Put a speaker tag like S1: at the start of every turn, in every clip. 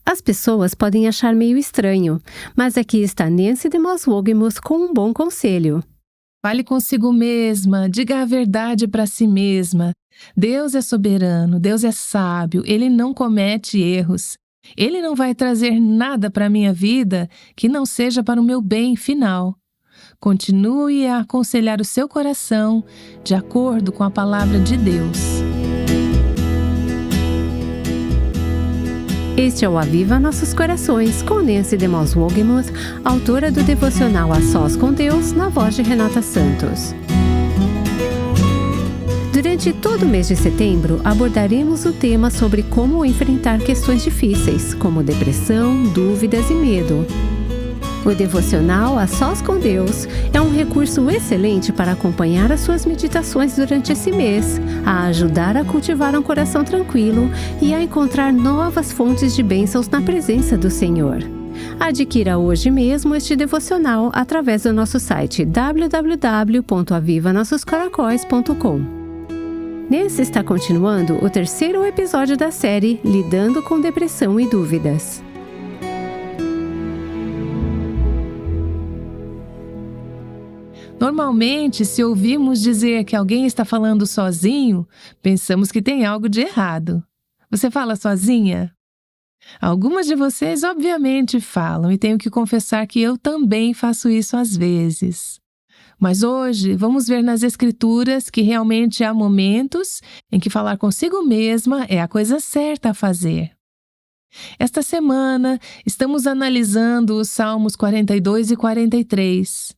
S1: As pessoas podem achar meio estranho, mas aqui está Nancy DeMoss Wolgemuth com um bom conselho.
S2: Fale consigo mesma, diga a verdade para si mesma. Deus é soberano, Deus é sábio, Ele não comete erros. Ele não vai trazer nada para a minha vida que não seja para o meu bem final. Continue a aconselhar o seu coração de acordo com a palavra de Deus.
S1: Este é o Aviva Nossos Corações, com Nancy DeMoss Wolgemuth, autora do devocional A Sós com Deus, na voz de Renata Santos. Durante todo o mês de setembro, abordaremos o tema sobre como enfrentar questões difíceis, como depressão, dúvidas e medo. O devocional A Sós com Deus é um recurso excelente para acompanhar as suas meditações durante esse mês, a ajudar a cultivar um coração tranquilo e a encontrar novas fontes de bênçãos na presença do Senhor. Adquira hoje mesmo este devocional através do nosso site www.avivanossoscaracóis.com. Nesse está continuando o terceiro episódio da série Lidando com Depressão e Dúvidas.
S2: Normalmente, se ouvimos dizer que alguém está falando sozinho, pensamos que tem algo de errado. Você fala sozinha? Algumas de vocês, obviamente, falam, e tenho que confessar que eu também faço isso às vezes. Mas hoje, vamos ver nas Escrituras que realmente há momentos em que falar consigo mesma é a coisa certa a fazer. Esta semana, estamos analisando os Salmos 42 e 43.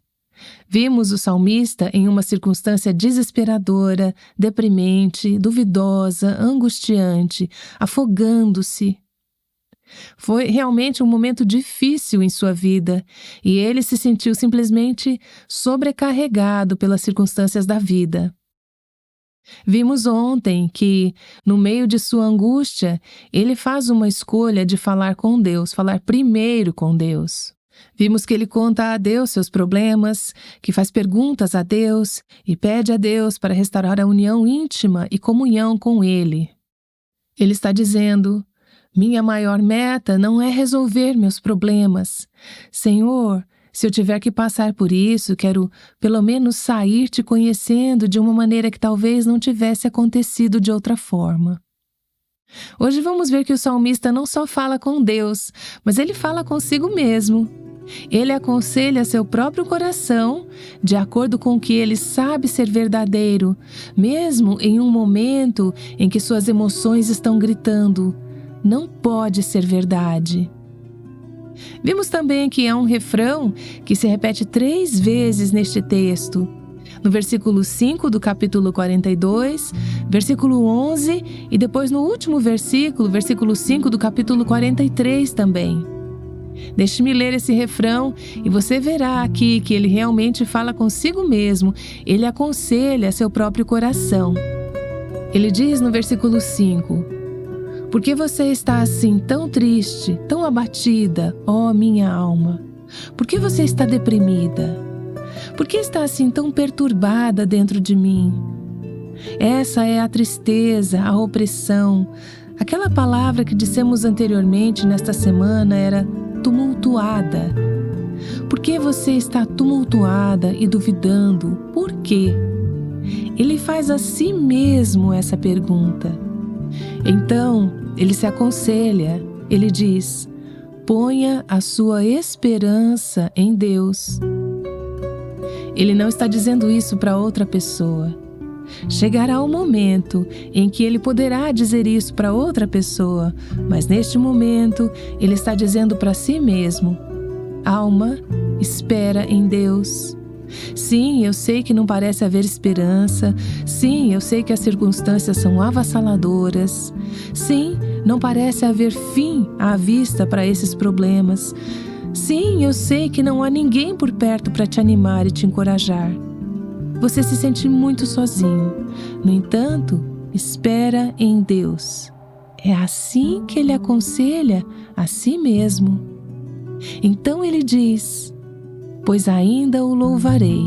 S2: Vimos o salmista em uma circunstância desesperadora, deprimente, duvidosa, angustiante, afogando-se. Foi realmente um momento difícil em sua vida e ele se sentiu simplesmente sobrecarregado pelas circunstâncias da vida. Vimos ontem que, no meio de sua angústia, ele faz uma escolha de falar com Deus, falar primeiro com Deus. Vimos que ele conta a Deus seus problemas, que faz perguntas a Deus e pede a Deus para restaurar a união íntima e comunhão com Ele. Ele está dizendo: minha maior meta não é resolver meus problemas. Senhor, se eu tiver que passar por isso, quero pelo menos sair te conhecendo de uma maneira que talvez não tivesse acontecido de outra forma. Hoje vamos ver que o salmista não só fala com Deus, mas ele fala consigo mesmo. Ele aconselha seu próprio coração, de acordo com o que ele sabe ser verdadeiro, mesmo em um momento em que suas emoções estão gritando: não pode ser verdade. Vimos também que há um refrão que se repete 3 vezes neste texto. No versículo 5 do capítulo 42, versículo 11 e depois no último versículo, versículo 5 do capítulo 43 também. Deixe-me ler esse refrão e você verá aqui que ele realmente fala consigo mesmo, ele aconselha seu próprio coração. Ele diz no versículo 5: por que você está assim tão triste, tão abatida, ó minha alma? Por que você está deprimida? Por que está assim tão perturbada dentro de mim? Essa é a tristeza, a opressão. Aquela palavra que dissemos anteriormente nesta semana era tumultuada. Por que você está tumultuada e duvidando? Por quê? Ele faz a si mesmo essa pergunta. Então, ele se aconselha, ele diz: ponha a sua esperança em Deus. Ele não está dizendo isso para outra pessoa. Chegará um momento em que ele poderá dizer isso para outra pessoa, mas neste momento ele está dizendo para si mesmo: alma, espera em Deus. Sim, eu sei que não parece haver esperança. Sim, eu sei que as circunstâncias são avassaladoras. Sim, não parece haver fim à vista para esses problemas. Sim, eu sei que não há ninguém por perto para te animar e te encorajar. Você se sente muito sozinho. No entanto, espera em Deus. É assim que ele aconselha a si mesmo. Então ele diz: pois ainda o louvarei.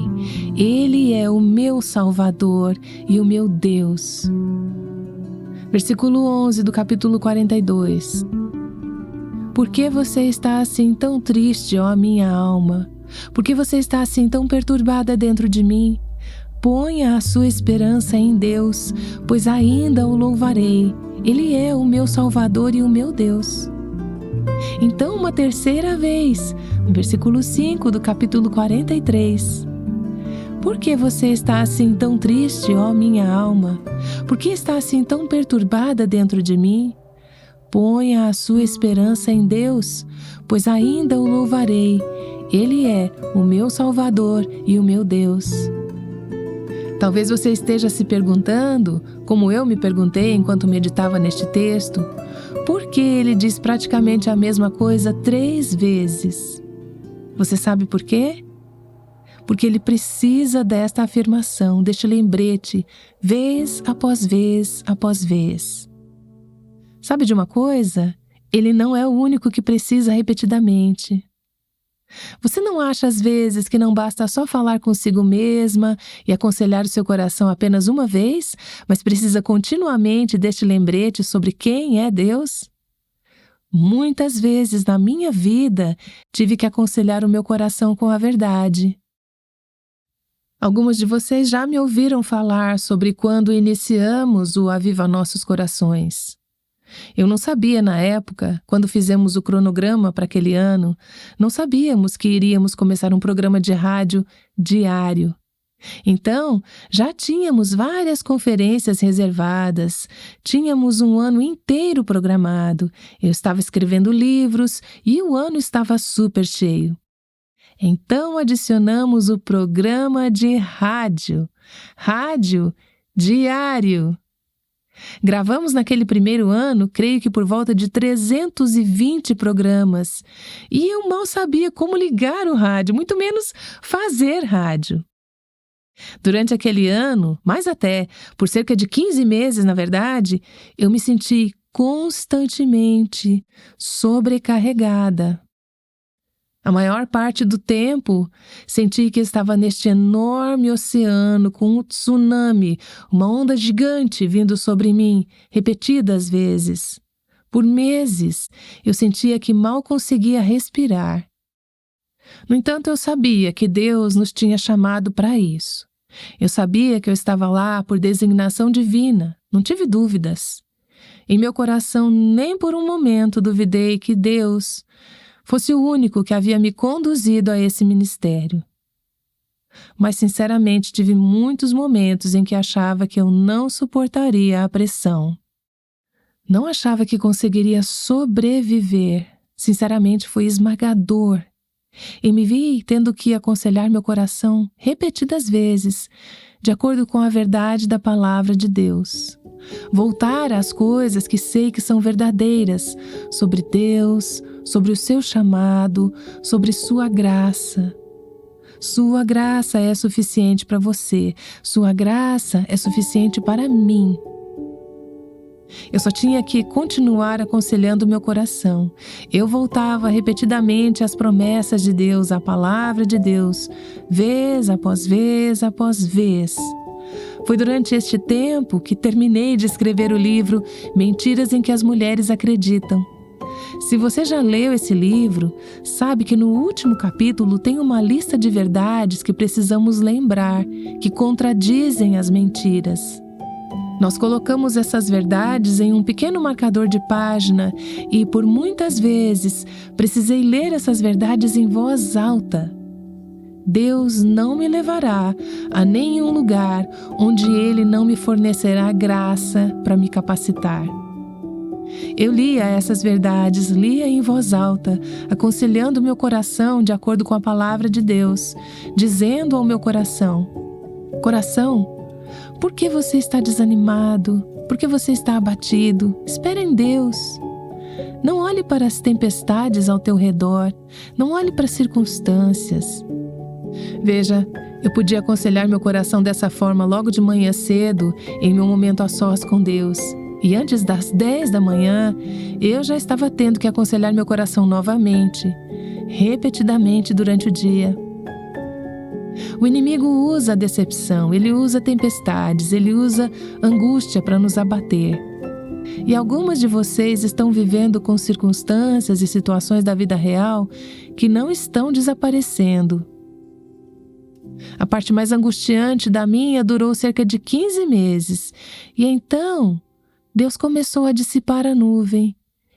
S2: Ele é o meu Salvador e o meu Deus. Versículo 11 do capítulo 42. Por que você está assim tão triste, ó minha alma? Por que você está assim tão perturbada dentro de mim? Ponha a sua esperança em Deus, pois ainda o louvarei. Ele é o meu Salvador e o meu Deus. Então, uma terceira vez, no versículo 5 do capítulo 43. Por que você está assim tão triste, ó minha alma? Por que está assim tão perturbada dentro de mim? Ponha a sua esperança em Deus, pois ainda o louvarei. Ele é o meu Salvador e o meu Deus. Talvez você esteja se perguntando, como eu me perguntei enquanto meditava neste texto, por que ele diz praticamente a mesma coisa 3 vezes? Você sabe por quê? Porque ele precisa desta afirmação, deste lembrete, vez após vez após vez. Sabe de uma coisa? Ele não é o único que precisa repetidamente. Você não acha às vezes que não basta só falar consigo mesma e aconselhar o seu coração apenas uma vez, mas precisa continuamente deste lembrete sobre quem é Deus? Muitas vezes na minha vida tive que aconselhar o meu coração com a verdade. Alguns de vocês já me ouviram falar sobre quando iniciamos o Aviva Nossos Corações. Eu não sabia na época, quando fizemos o cronograma para aquele ano, não sabíamos que iríamos começar um programa de rádio diário. Então, já tínhamos várias conferências reservadas, tínhamos um ano inteiro programado, eu estava escrevendo livros e o ano estava super cheio. Então, adicionamos o programa de rádio diário. Gravamos naquele primeiro ano, creio que por volta de 320 programas. E eu mal sabia como ligar o rádio, muito menos fazer rádio. Durante aquele ano, mais até, por cerca de 15 meses, na verdade, eu me senti constantemente sobrecarregada. A maior parte do tempo, senti que estava neste enorme oceano com um tsunami, uma onda gigante vindo sobre mim, repetidas vezes. Por meses, eu sentia que mal conseguia respirar. No entanto, eu sabia que Deus nos tinha chamado para isso. Eu sabia que eu estava lá por designação divina, não tive dúvidas. Em meu coração, nem por um momento duvidei que Deus fosse o único que havia me conduzido a esse ministério. Mas, sinceramente, tive muitos momentos em que achava que eu não suportaria a pressão. Não achava que conseguiria sobreviver. Sinceramente, foi esmagador. E me vi tendo que aconselhar meu coração repetidas vezes, de acordo com a verdade da palavra de Deus. Voltar às coisas que sei que são verdadeiras, sobre Deus, sobre o seu chamado, sobre sua graça. Sua graça é suficiente para você, sua graça é suficiente para mim. Eu só tinha que continuar aconselhando meu coração. Eu voltava repetidamente às promessas de Deus, à palavra de Deus, vez após vez após vez. Foi durante este tempo que terminei de escrever o livro Mentiras em que as Mulheres Acreditam. Se você já leu esse livro, sabe que no último capítulo tem uma lista de verdades que precisamos lembrar, que contradizem as mentiras. Nós colocamos essas verdades em um pequeno marcador de página e, por muitas vezes, precisei ler essas verdades em voz alta. Deus não me levará a nenhum lugar onde Ele não me fornecerá graça para me capacitar. Eu lia essas verdades, lia em voz alta, aconselhando meu coração de acordo com a palavra de Deus, dizendo ao meu coração: Coração, por que você está desanimado? Por que você está abatido? Espere em Deus. Não olhe para as tempestades ao teu redor, não olhe para as circunstâncias. Veja, eu podia aconselhar meu coração dessa forma logo de manhã cedo, em meu momento a sós com Deus. E antes das 10 da manhã, eu já estava tendo que aconselhar meu coração novamente, repetidamente durante o dia. O inimigo usa a decepção, ele usa tempestades, ele usa angústia para nos abater. E algumas de vocês estão vivendo com circunstâncias e situações da vida real que não estão desaparecendo. A parte mais angustiante da minha durou cerca de 15 meses. E então, Deus começou a dissipar a nuvem.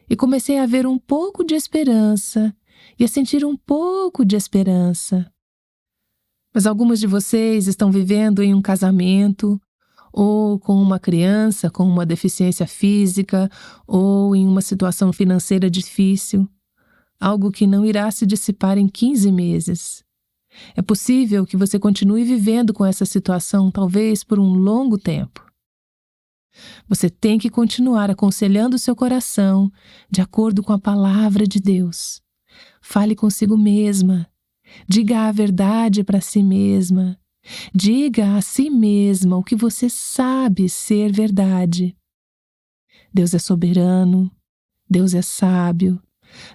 S2: E comecei a ver um pouco de esperança. E a sentir um pouco de esperança. Mas algumas de vocês estão vivendo em um casamento, ou com uma criança com uma deficiência física, ou em uma situação financeira difícil. Algo que não irá se dissipar em 15 meses. É possível que você continue vivendo com essa situação, talvez por um longo tempo. Você tem que continuar aconselhando seu coração de acordo com a palavra de Deus. Fale consigo mesma. Diga a verdade para si mesma. Diga a si mesma o que você sabe ser verdade. Deus é soberano. Deus é sábio.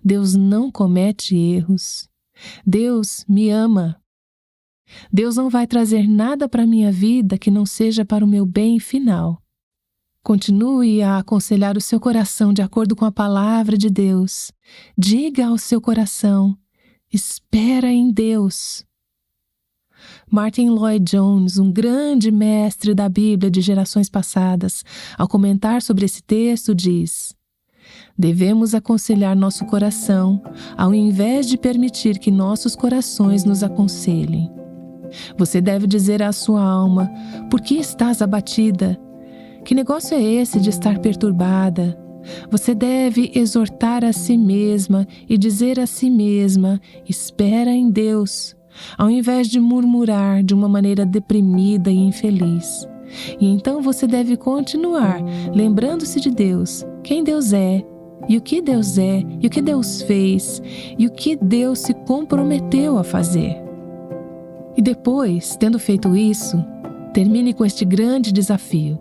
S2: Deus não comete erros. Deus me ama. Deus não vai trazer nada para a minha vida que não seja para o meu bem final. Continue a aconselhar o seu coração de acordo com a palavra de Deus. Diga ao seu coração, espera em Deus. Martin Lloyd-Jones, um grande mestre da Bíblia de gerações passadas, ao comentar sobre esse texto, diz: devemos aconselhar nosso coração, ao invés de permitir que nossos corações nos aconselhem. Você deve dizer à sua alma: por que estás abatida? Que negócio é esse de estar perturbada? Você deve exortar a si mesma e dizer a si mesma: espera em Deus, ao invés de murmurar de uma maneira deprimida e infeliz. E então você deve continuar lembrando-se de Deus, quem Deus é, e o que Deus é, e o que Deus fez, e o que Deus se comprometeu a fazer. E depois, tendo feito isso, termine com este grande desafio.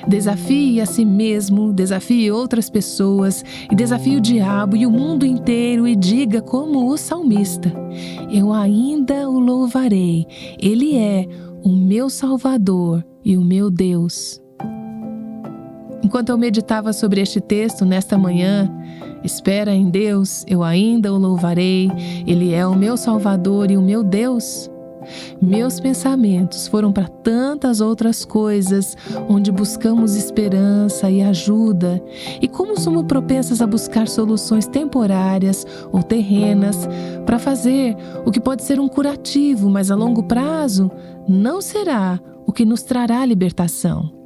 S2: Desafie a si mesmo, desafie outras pessoas, e desafie o diabo e o mundo inteiro e diga como o salmista: eu ainda o louvarei, ele é o meu Salvador e o meu Deus. Enquanto eu meditava sobre este texto nesta manhã, espera em Deus, eu ainda o louvarei, ele é o meu Salvador e o meu Deus. Meus pensamentos foram para tantas outras coisas, onde buscamos esperança e ajuda, e como somos propensas a buscar soluções temporárias ou terrenas para fazer o que pode ser um curativo, mas a longo prazo não será o que nos trará libertação.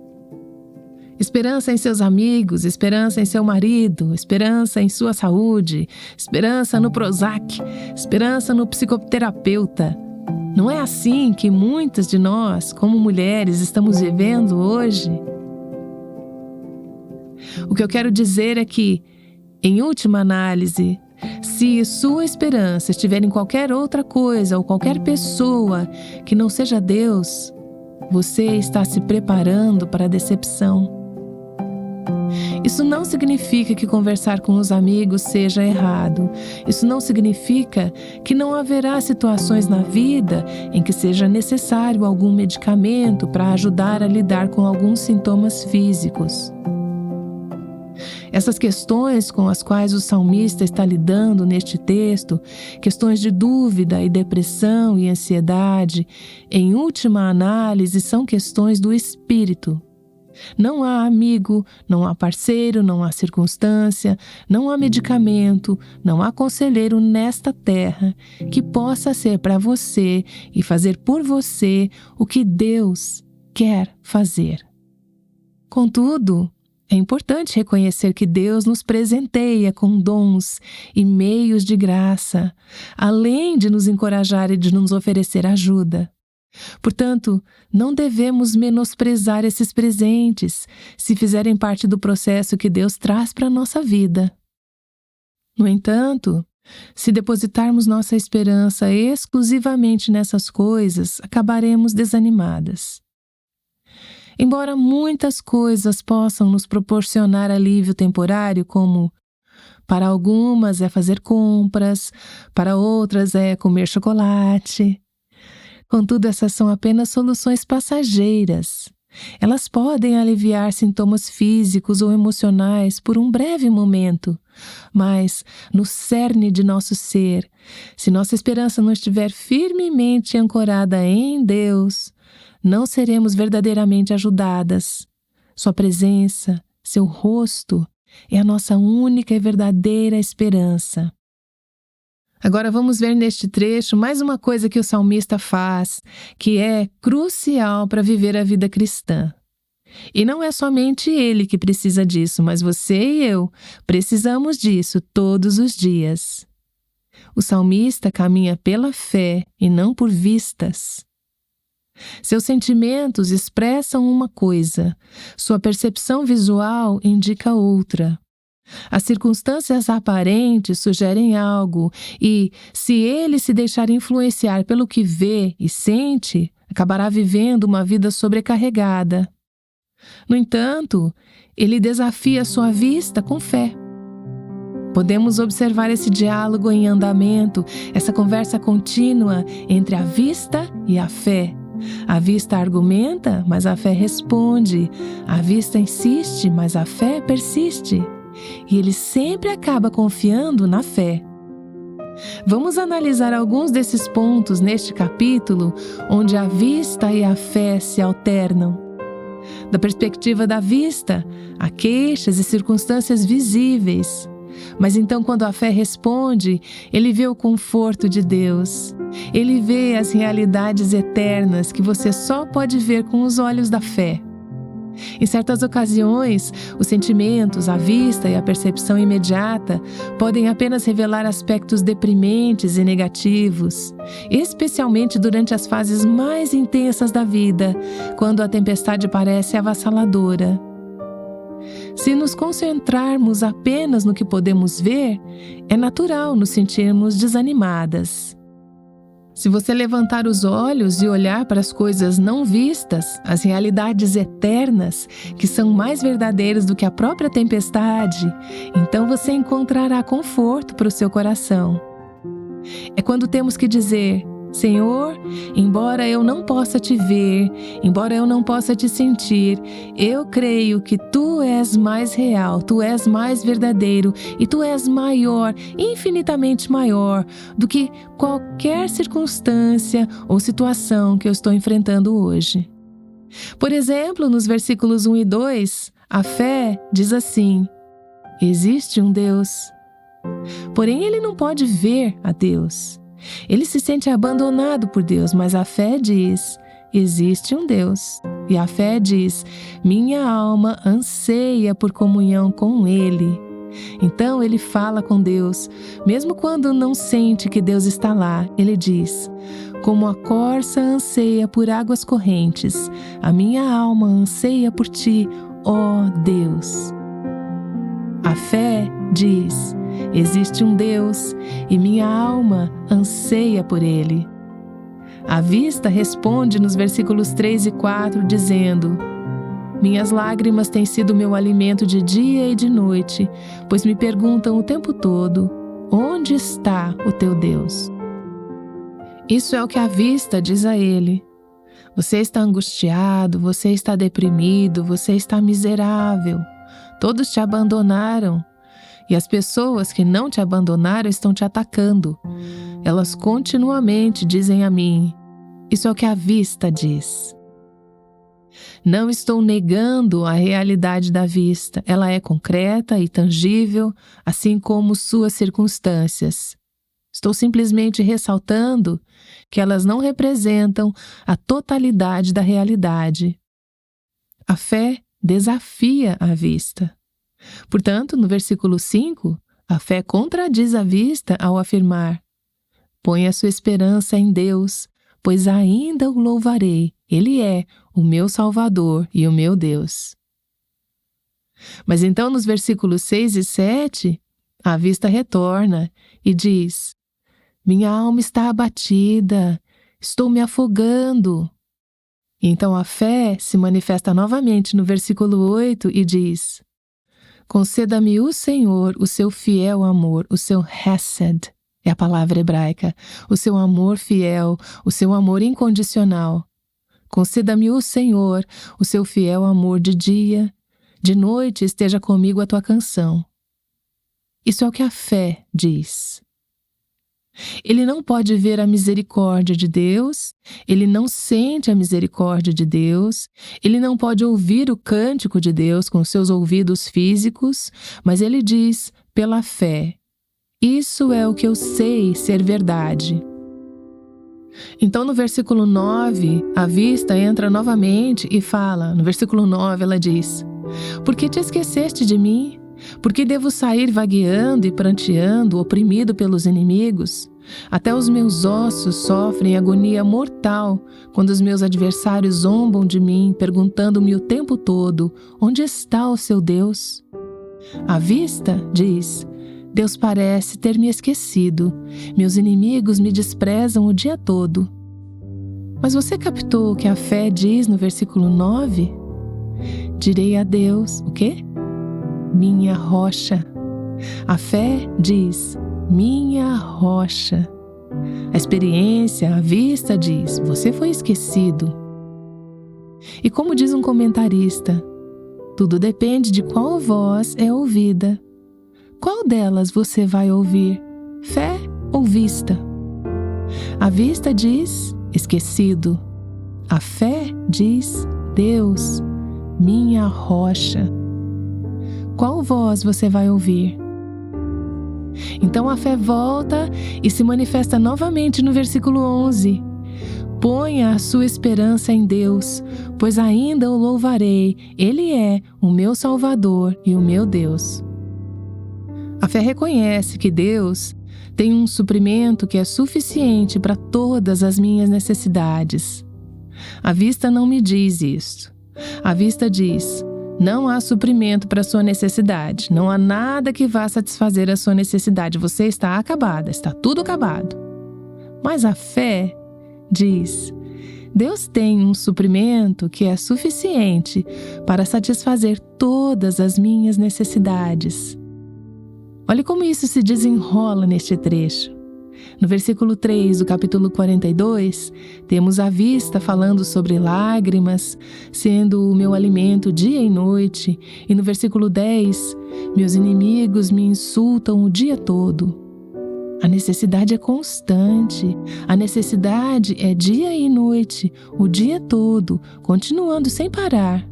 S2: Esperança em seus amigos, esperança em seu marido, esperança em sua saúde, esperança no Prozac, esperança no psicoterapeuta. Não é assim que muitas de nós, como mulheres, estamos vivendo hoje? O que eu quero dizer é que, em última análise, se sua esperança estiver em qualquer outra coisa ou qualquer pessoa que não seja Deus, você está se preparando para a decepção. Isso não significa que conversar com os amigos seja errado. Isso não significa que não haverá situações na vida em que seja necessário algum medicamento para ajudar a lidar com alguns sintomas físicos. Essas questões com as quais o salmista está lidando neste texto, questões de dúvida e depressão e ansiedade, em última análise, são questões do espírito. Não há amigo, não há parceiro, não há circunstância, não há medicamento, não há conselheiro nesta terra que possa ser para você e fazer por você o que Deus quer fazer. Contudo, é importante reconhecer que Deus nos presenteia com dons e meios de graça, além de nos encorajar e de nos oferecer ajuda. Portanto, não devemos menosprezar esses presentes se fizerem parte do processo que Deus traz para a nossa vida. No entanto, se depositarmos nossa esperança exclusivamente nessas coisas, acabaremos desanimadas. Embora muitas coisas possam nos proporcionar alívio temporário, como para algumas é fazer compras, para outras é comer chocolate. Contudo, essas são apenas soluções passageiras. Elas podem aliviar sintomas físicos ou emocionais por um breve momento, mas no cerne de nosso ser, se nossa esperança não estiver firmemente ancorada em Deus, não seremos verdadeiramente ajudadas. Sua presença, seu rosto, é a nossa única e verdadeira esperança. Agora vamos ver neste trecho mais uma coisa que o salmista faz, que é crucial para viver a vida cristã. E não é somente ele que precisa disso, mas você e eu precisamos disso todos os dias. O salmista caminha pela fé e não por vistas. Seus sentimentos expressam uma coisa, sua percepção visual indica outra. As circunstâncias aparentes sugerem algo e, se ele se deixar influenciar pelo que vê e sente, acabará vivendo uma vida sobrecarregada. No entanto, ele desafia sua vista com fé. Podemos observar esse diálogo em andamento, essa conversa contínua entre a vista e a fé. A vista argumenta, mas a fé responde. A vista insiste, mas a fé persiste. E ele sempre acaba confiando na fé. Vamos analisar alguns desses pontos neste capítulo, onde a vista e a fé se alternam. Da perspectiva da vista, há queixas e circunstâncias visíveis. Mas então, quando a fé responde, ele vê o conforto de Deus. Ele vê as realidades eternas que você só pode ver com os olhos da fé. Em certas ocasiões, os sentimentos, a vista e a percepção imediata podem apenas revelar aspectos deprimentes e negativos, especialmente durante as fases mais intensas da vida, quando a tempestade parece avassaladora. Se nos concentrarmos apenas no que podemos ver, é natural nos sentirmos desanimadas. Se você levantar os olhos e olhar para as coisas não vistas, as realidades eternas, que são mais verdadeiras do que a própria tempestade, então você encontrará conforto para o seu coração. É quando temos que dizer: Senhor, embora eu não possa te ver, embora eu não possa te sentir, eu creio que Tu és mais real, Tu és mais verdadeiro e Tu és maior, infinitamente maior do que qualquer circunstância ou situação que eu estou enfrentando hoje. Por exemplo, nos versículos 1 e 2, a fé diz assim: existe um Deus. Porém, ele não pode ver a Deus. Ele se sente abandonado por Deus, mas a fé diz: existe um Deus. E a fé diz: minha alma anseia por comunhão com Ele. Então ele fala com Deus, mesmo quando não sente que Deus está lá. Ele diz: como a corça anseia por águas correntes, a minha alma anseia por Ti, ó Deus. A fé diz: existe um Deus e minha alma anseia por Ele. A vista responde nos versículos 3 e 4, dizendo: minhas lágrimas têm sido meu alimento de dia e de noite, pois me perguntam o tempo todo: onde está o teu Deus? Isso é o que a vista diz a ele. Você está angustiado, você está deprimido, você está miserável. Todos te abandonaram. E as pessoas que não te abandonaram estão te atacando. Elas continuamente dizem a mim: isso é o que a vista diz. Não estou negando a realidade da vista. Ela é concreta e tangível, assim como suas circunstâncias. Estou simplesmente ressaltando que elas não representam a totalidade da realidade. A fé desafia a vista. Portanto, no versículo 5, a fé contradiz a vista ao afirmar: põe a sua esperança em Deus, pois ainda o louvarei. Ele é o meu Salvador e o meu Deus. Mas então, nos versículos 6 e 7, a vista retorna e diz: minha alma está abatida, estou me afogando. E então a fé se manifesta novamente no versículo 8 e diz: conceda-me o Senhor o seu fiel amor, o seu hesed, é a palavra hebraica, o seu amor fiel, o seu amor incondicional. Conceda-me o Senhor o seu fiel amor de dia, de noite esteja comigo a tua canção. Isso é o que a fé diz. Ele não pode ver a misericórdia de Deus, ele não sente a misericórdia de Deus, ele não pode ouvir o cântico de Deus com seus ouvidos físicos, mas ele diz, pela fé, isso é o que eu sei ser verdade. Então no versículo 9, a vista entra novamente e fala, no versículo 9 ela diz, por que te esqueceste de mim? Por que devo sair vagueando e pranteando, oprimido pelos inimigos? Até os meus ossos sofrem agonia mortal quando os meus adversários zombam de mim, perguntando-me o tempo todo, onde está o seu Deus? A vista diz, Deus parece ter me esquecido, meus inimigos me desprezam o dia todo. Mas você captou o que a fé diz no versículo 9? Direi a Deus, o quê? Minha rocha. A fé diz, minha rocha. A experiência, a vista diz, você foi esquecido. E como diz um comentarista, tudo depende de qual voz é ouvida. Qual delas você vai ouvir? Fé ou vista? A vista diz, esquecido. A fé diz, Deus, minha rocha. Qual voz você vai ouvir? Então a fé volta e se manifesta novamente no versículo 11. Ponha a sua esperança em Deus, pois ainda o louvarei. Ele é o meu Salvador e o meu Deus. A fé reconhece que Deus tem um suprimento que é suficiente para todas as minhas necessidades. A vista não me diz isso. A vista diz, não há suprimento para a sua necessidade. Não há nada que vá satisfazer a sua necessidade. Você está acabada, está tudo acabado. Mas a fé diz, Deus tem um suprimento que é suficiente para satisfazer todas as minhas necessidades. Olhe como isso se desenrola neste trecho. No versículo 3 do capítulo 42, temos a vista falando sobre lágrimas, sendo o meu alimento dia e noite. E no versículo 10, meus inimigos me insultam o dia todo. A necessidade é constante, a necessidade é dia e noite, o dia todo, continuando sem parar.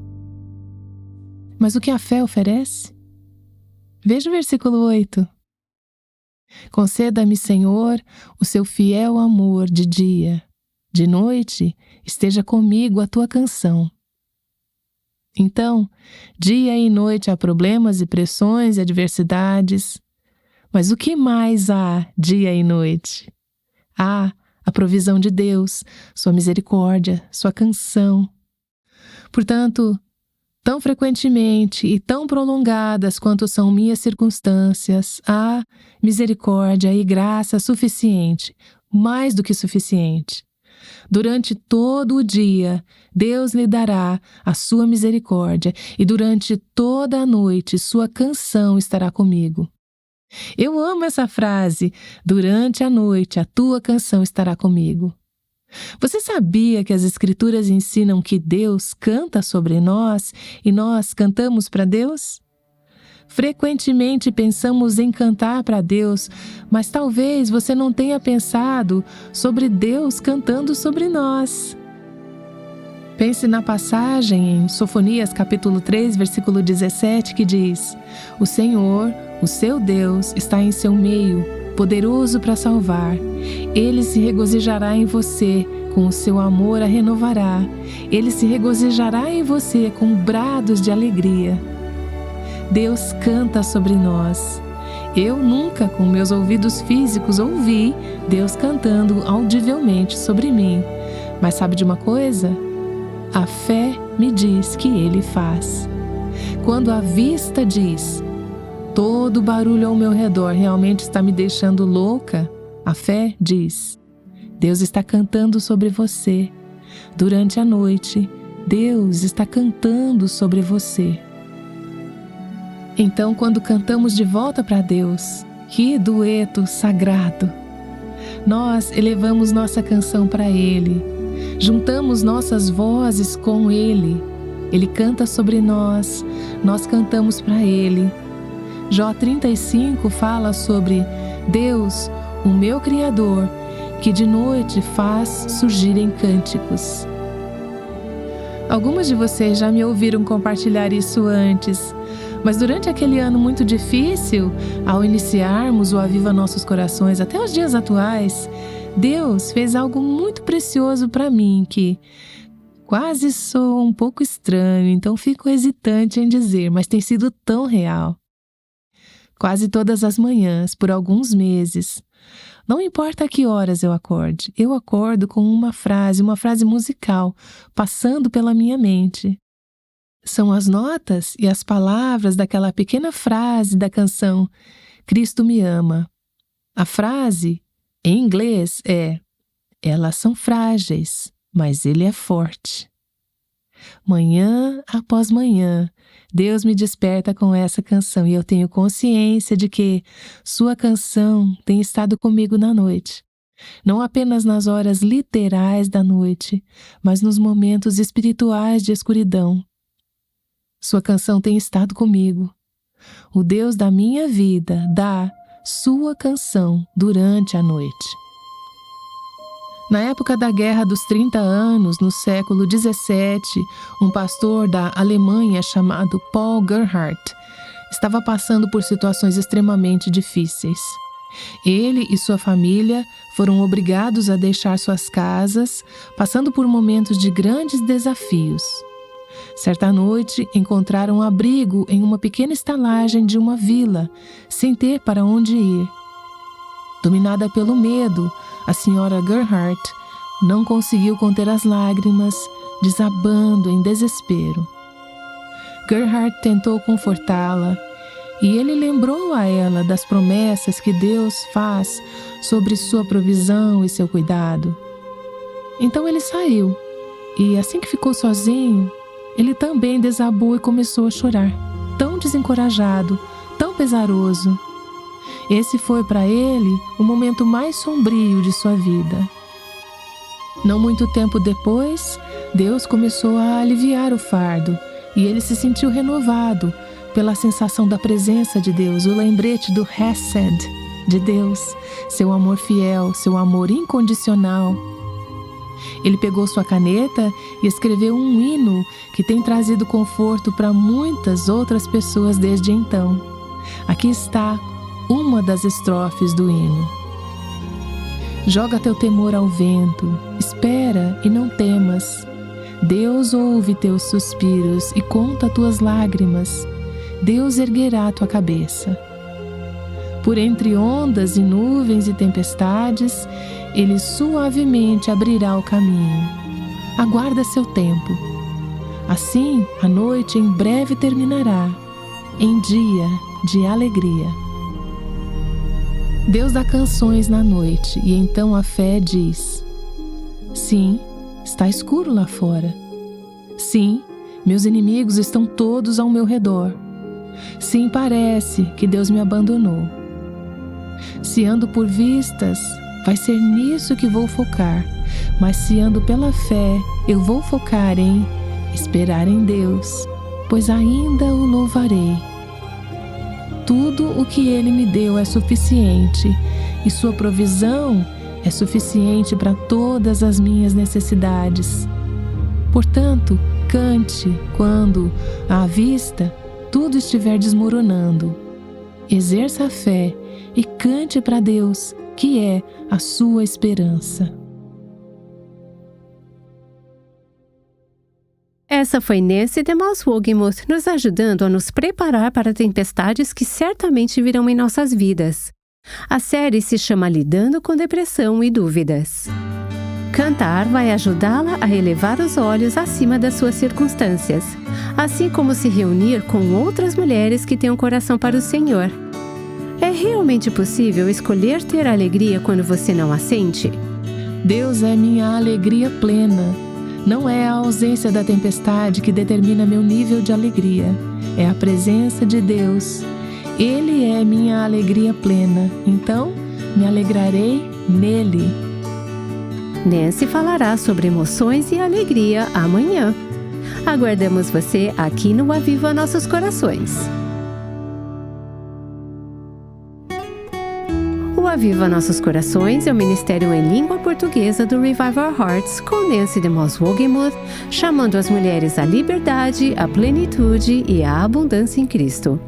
S2: Mas o que a fé oferece? Veja o versículo 8. Conceda-me, Senhor, o seu fiel amor de dia. De noite, esteja comigo a tua canção. Então, dia e noite há problemas e pressões e adversidades. Mas o que mais há dia e noite? Há a provisão de Deus, sua misericórdia, sua canção. Portanto, tão frequentemente e tão prolongadas quanto são minhas circunstâncias, há misericórdia e graça suficiente, mais do que suficiente. Durante todo o dia, Deus lhe dará a sua misericórdia e durante toda a noite, sua canção estará comigo. Eu amo essa frase, durante a noite, a tua canção estará comigo. Você sabia que as Escrituras ensinam que Deus canta sobre nós e nós cantamos para Deus? Frequentemente pensamos em cantar para Deus, mas talvez você não tenha pensado sobre Deus cantando sobre nós. Pense na passagem em Sofonias capítulo 3, versículo 17, que diz: O Senhor, o seu Deus, está em seu meio, poderoso para salvar. Ele se regozijará em você, com o seu amor a renovará. Ele se regozijará em você com brados de alegria. Deus canta sobre nós. Eu nunca, com meus ouvidos físicos, ouvi Deus cantando audivelmente sobre mim. Mas sabe de uma coisa? A fé me diz que Ele faz. Quando a vista diz, todo o barulho ao meu redor realmente está me deixando louca, a fé diz, Deus está cantando sobre você. Durante a noite, Deus está cantando sobre você. Então, quando cantamos de volta para Deus, que dueto sagrado! Nós elevamos nossa canção para Ele. juntamos nossas vozes com Ele. Ele canta sobre nós, nós cantamos para Ele. Jó 35 fala sobre Deus, o meu Criador, que de noite faz surgirem cânticos. Algumas de vocês já me ouviram compartilhar isso antes, mas durante aquele ano muito difícil, ao iniciarmos o Aviva Nossos Corações até os dias atuais, Deus fez algo muito precioso para mim que quase soa um pouco estranho, então fico hesitante em dizer, mas tem sido tão real. Quase todas as manhãs, por alguns meses, não importa a que horas eu acordo com uma frase musical passando pela minha mente. São as notas e as palavras daquela pequena frase da canção Cristo me ama. A frase, em inglês, é: elas são frágeis, mas Ele é forte. Manhã após manhã, Deus me desperta com essa canção e eu tenho consciência de que sua canção tem estado comigo na noite. Não apenas nas horas literais da noite, mas nos momentos espirituais de escuridão. Sua canção tem estado comigo. O Deus da minha vida dá sua canção durante a noite. Na época da Guerra dos 30 Anos, no século XVII, um pastor da Alemanha chamado Paul Gerhardt estava passando por situações extremamente difíceis. Ele e sua família foram obrigados a deixar suas casas, passando por momentos de grandes desafios. Certa noite, encontraram abrigo em uma pequena estalagem de uma vila, sem ter para onde ir. Dominada pelo medo, a senhora Gerhardt não conseguiu conter as lágrimas, desabando em desespero. Gerhardt tentou confortá-la e ele lembrou a ela das promessas que Deus faz sobre sua provisão e seu cuidado. Então ele saiu e, assim que ficou sozinho, ele também desabou e começou a chorar, tão desencorajado, tão pesaroso. Esse foi para ele o momento mais sombrio de sua vida. Não muito tempo depois, Deus começou a aliviar o fardo e ele se sentiu renovado pela sensação da presença de Deus, o lembrete do Hesed de Deus, seu amor fiel, seu amor incondicional. Ele pegou sua caneta e escreveu um hino que tem trazido conforto para muitas outras pessoas desde então. Aqui está uma das estrofes do hino. Joga teu temor ao vento, espera e não temas. Deus ouve teus suspiros e conta tuas lágrimas. Deus erguerá tua cabeça. Por entre ondas e nuvens e tempestades, Ele suavemente abrirá o caminho. Aguarda seu tempo. Assim, a noite em breve terminará, em dia de alegria. Deus dá canções na noite e então a fé diz: sim, está escuro lá fora. Sim, meus inimigos estão todos ao meu redor. Sim, parece que Deus me abandonou. Se ando por vistas, vai ser nisso que vou focar, mas se ando pela fé, eu vou focar em esperar em Deus, pois ainda o louvarei. Tudo o que Ele me deu é suficiente e sua provisão é suficiente para todas as minhas necessidades. Portanto, cante quando, à vista, tudo estiver desmoronando. Exerça a fé e cante para Deus, que é a sua esperança.
S1: Essa foi Nancy DeMoss Wogemuth nos ajudando a nos preparar para tempestades que certamente virão em nossas vidas. A série se chama Lidando com Depressão e Dúvidas. Cantar vai ajudá-la a elevar os olhos acima das suas circunstâncias, assim como se reunir com outras mulheres que têm um coração para o Senhor. É realmente possível escolher ter alegria quando você não a sente?
S2: Deus é minha alegria plena. Não é a ausência da tempestade que determina meu nível de alegria. É a presença de Deus. Ele é minha alegria plena. Então, me alegrarei nele.
S1: Nancy falará sobre emoções e alegria amanhã. Aguardamos você aqui no Aviva Nossos Corações. O Aviva Nossos Corações é o ministério em língua portuguesa do Revive Our Hearts com Nancy DeMoss Wogemuth, chamando as mulheres à liberdade, à plenitude e à abundância em Cristo.